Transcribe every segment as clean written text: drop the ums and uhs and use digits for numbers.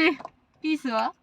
でピースは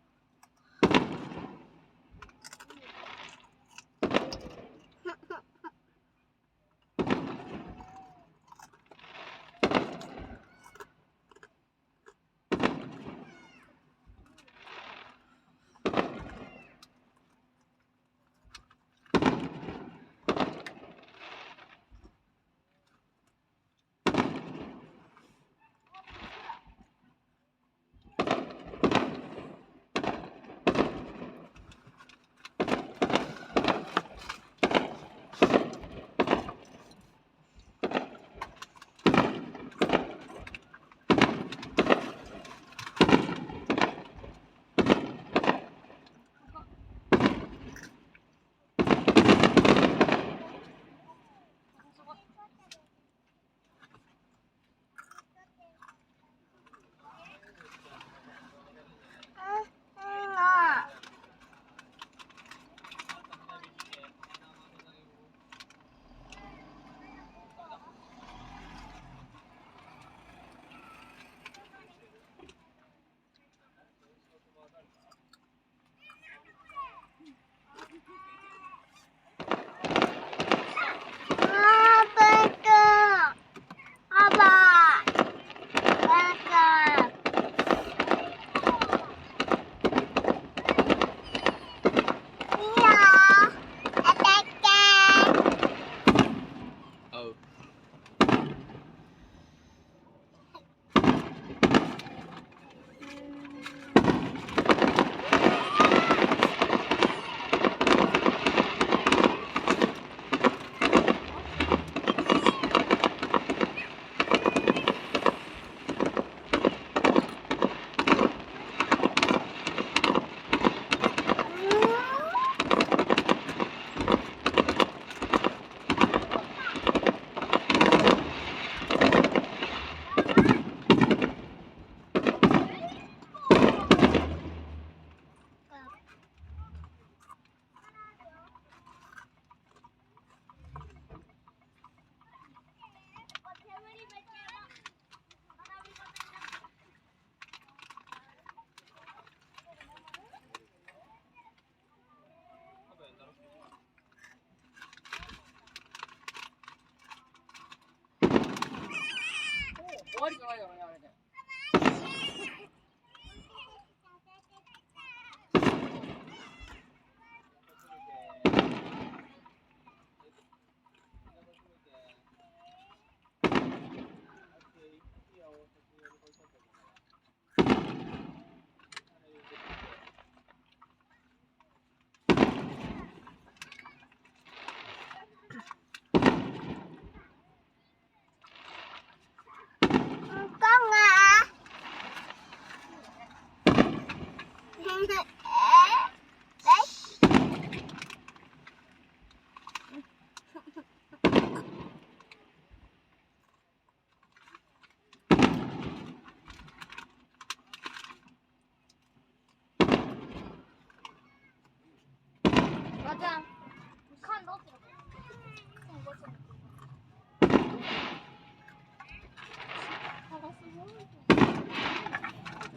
終わりじゃないよね、あれで。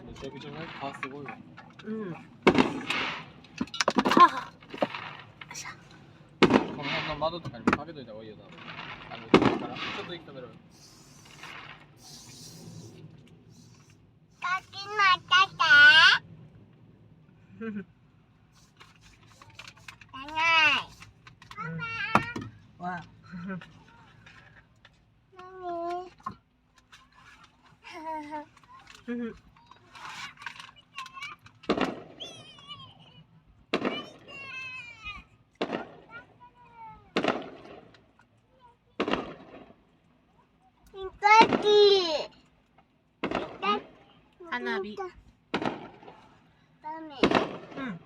めちゃくちゃね、蚊すごいわ。うん。はあ。この辺の窓とかにもかけといた方がいいよ、多分。からちょっと息止めろよ。わあ。花火。うん。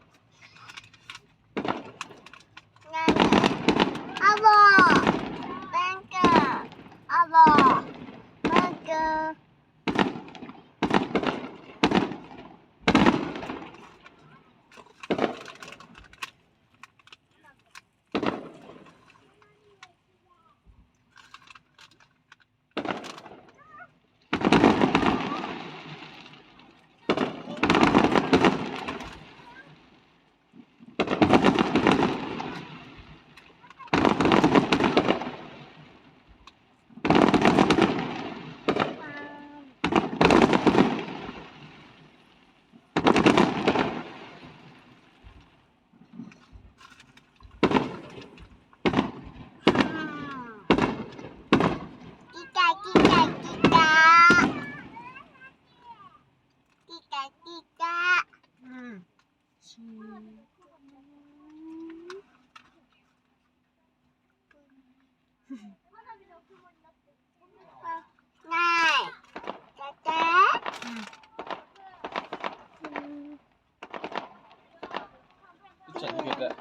うっちゃん逃げて。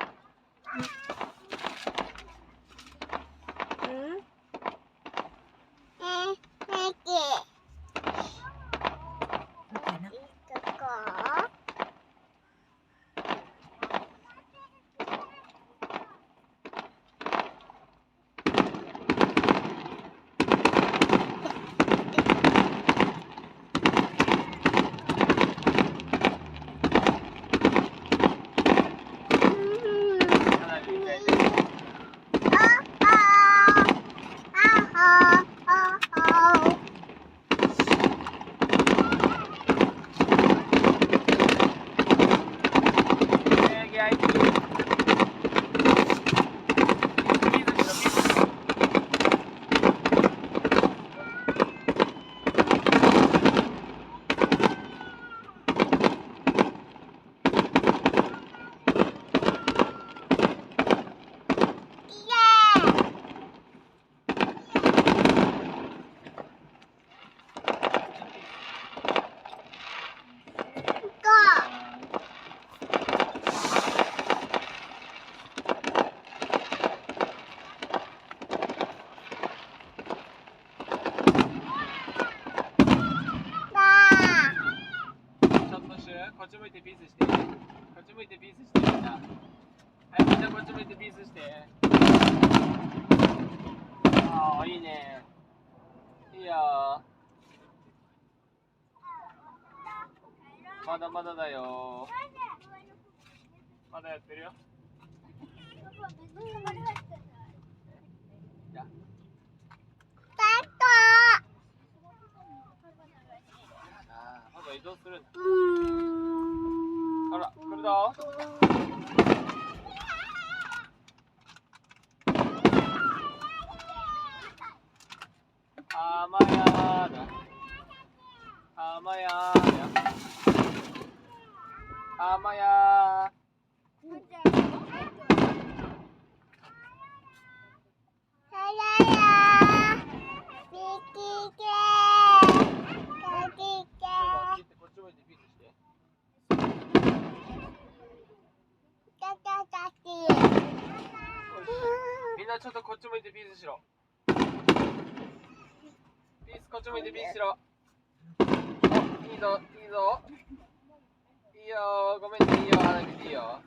こっち向いてピースして。こっち向いてピースして。みんな。はい、みんなこっち向いてピースして。ああ、いいね。いいよ。まだまだだよ。まだやってるよ。じゃあ。まだ移動するんだ。ほら、来るぞ。あまやだ。あまやだ。あまや。こっち向いてピースして。みんなちょっとこっち向いてピースしろ。ピースこっち向いてピースしろ。お、いいぞ、いいぞ。いいよ、ごめんね、いいよ、花火でいいよ。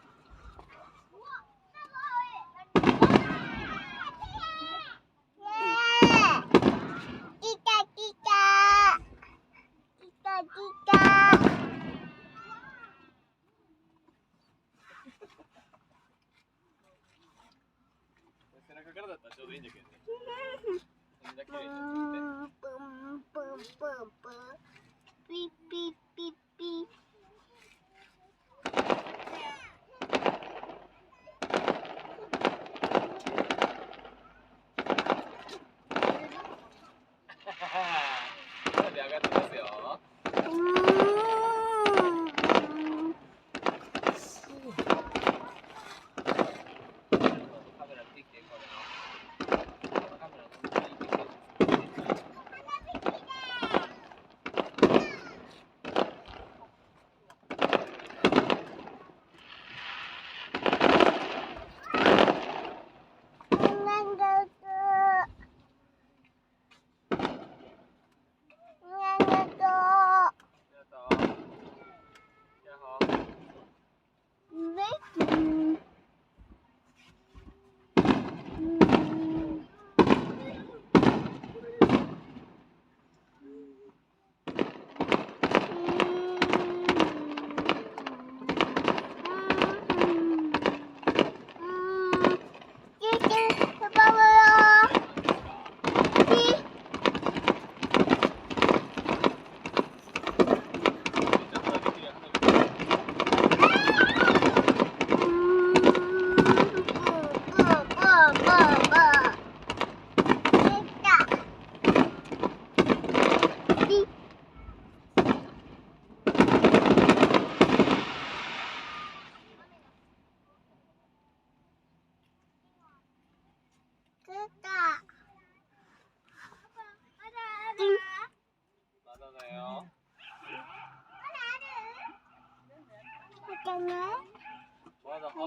背中からだったらちょうどいいんだけどね。そんだけでいいんだ花火上がってますよ。カメラ見てきて、これの。カメラの見てきて。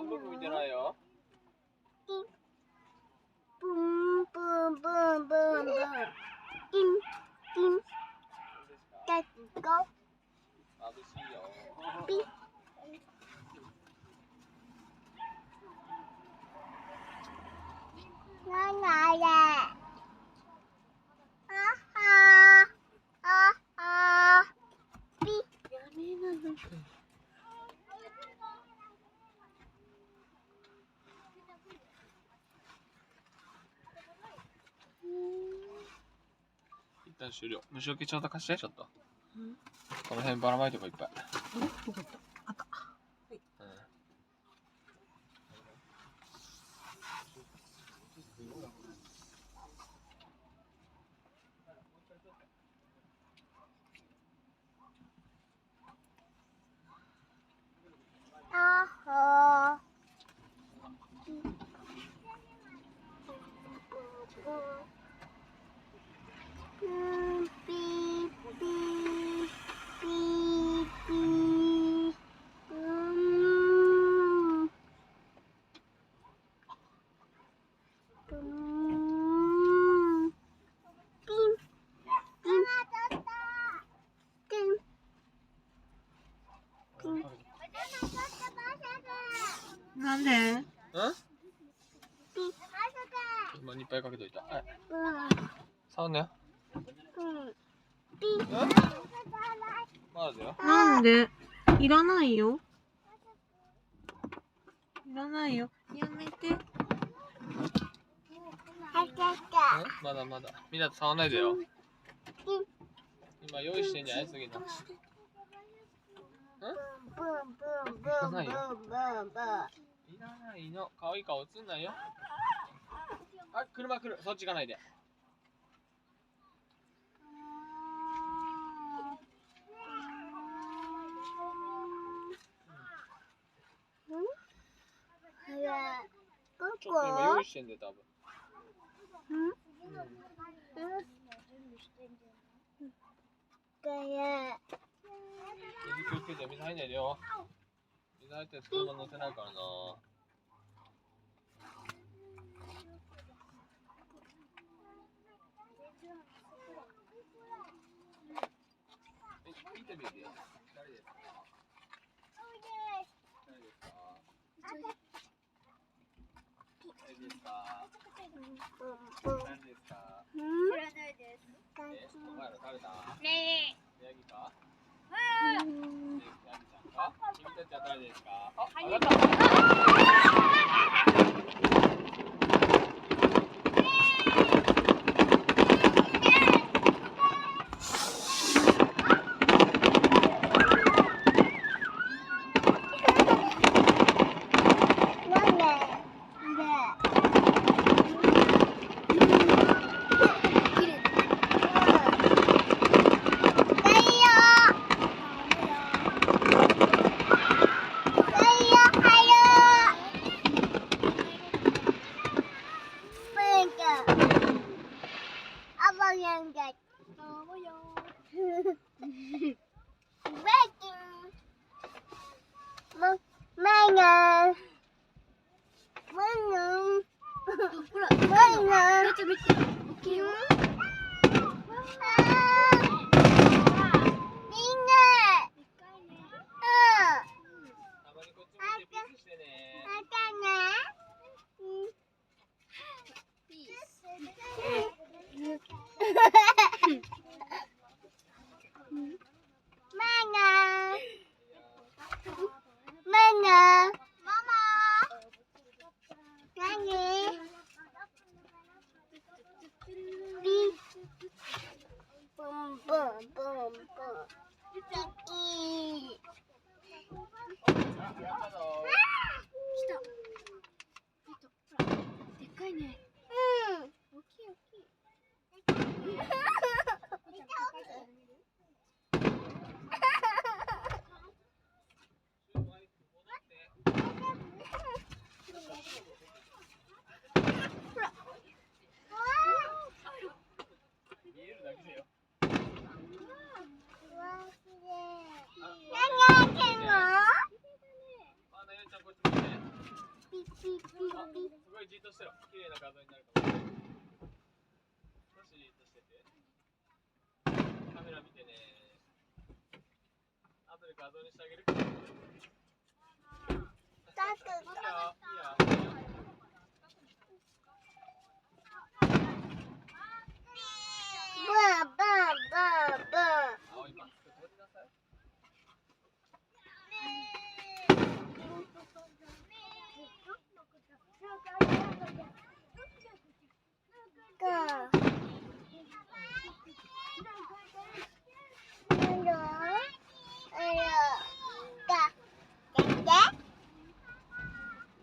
半分も見てないよ。ブンブンブンブンブン。キンキン。Let's go. 眩しいよ。ピッ。なんだあれ。あはあはピッ。やめなの。一旦終了。虫除けちょうど貸して、ちょっと。この辺ばらまいとこいっぱい。どこだった？赤。あはピーピーピーピーピーなんで？今にいっぱいかけといた。はい。触んね。まだだよ。なんで？いらないよ。いらないよ。やめて。まだまだ。みんな触んないでよ。今用意してんじゃない？次の。いらないよ。いらないの。可愛い顔映んないよ。あ、車来る。そっち行かないで。ちょっと今用意してんで、多分。水気をつけて、水入んないでよ。水入ったやつ車乗せないからな。インタビューで誰ですか？誰ですか？誰ですか？誰ですか？お前ら誰だ？宮城か？ヤギちゃんか？君たちは誰ですか？あ、あなた。来た。としてろ。綺麗な画像になるかもしれない。少しじっとしてて。カメラ見てね。後で画像にしてあげる。いいよ、いいよ。青いマスク取りなさい。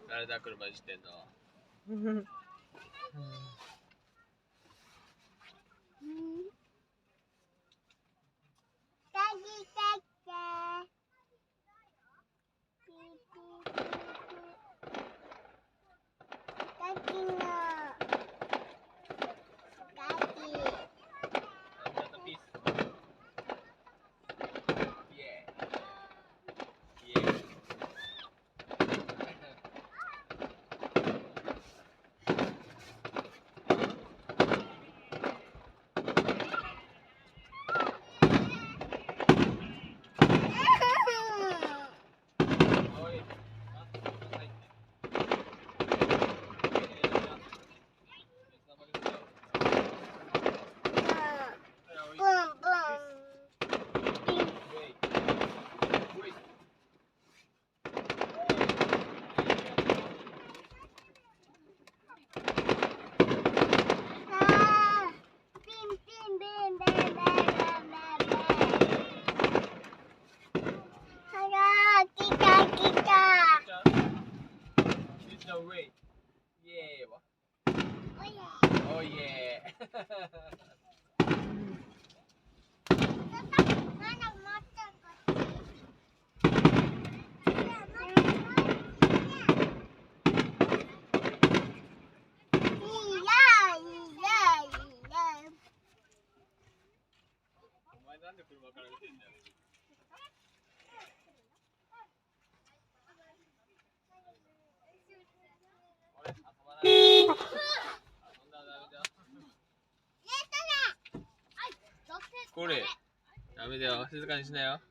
誰だ、車いじってんの。Oh yeah. お前なんで車から見てんだよ。俺遊ばない。遊んだらダメだよ。これダメだよ。静かにしなよ。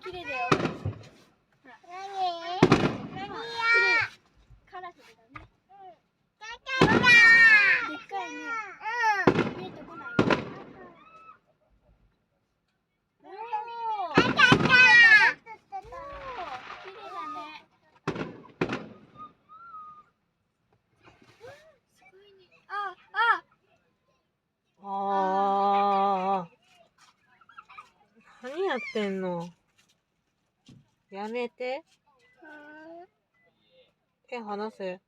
綺麗だよ。カラフルだね。でっかいね。見えてこない。綺麗だね。すごいね。何やってんの。やめて。手離せ。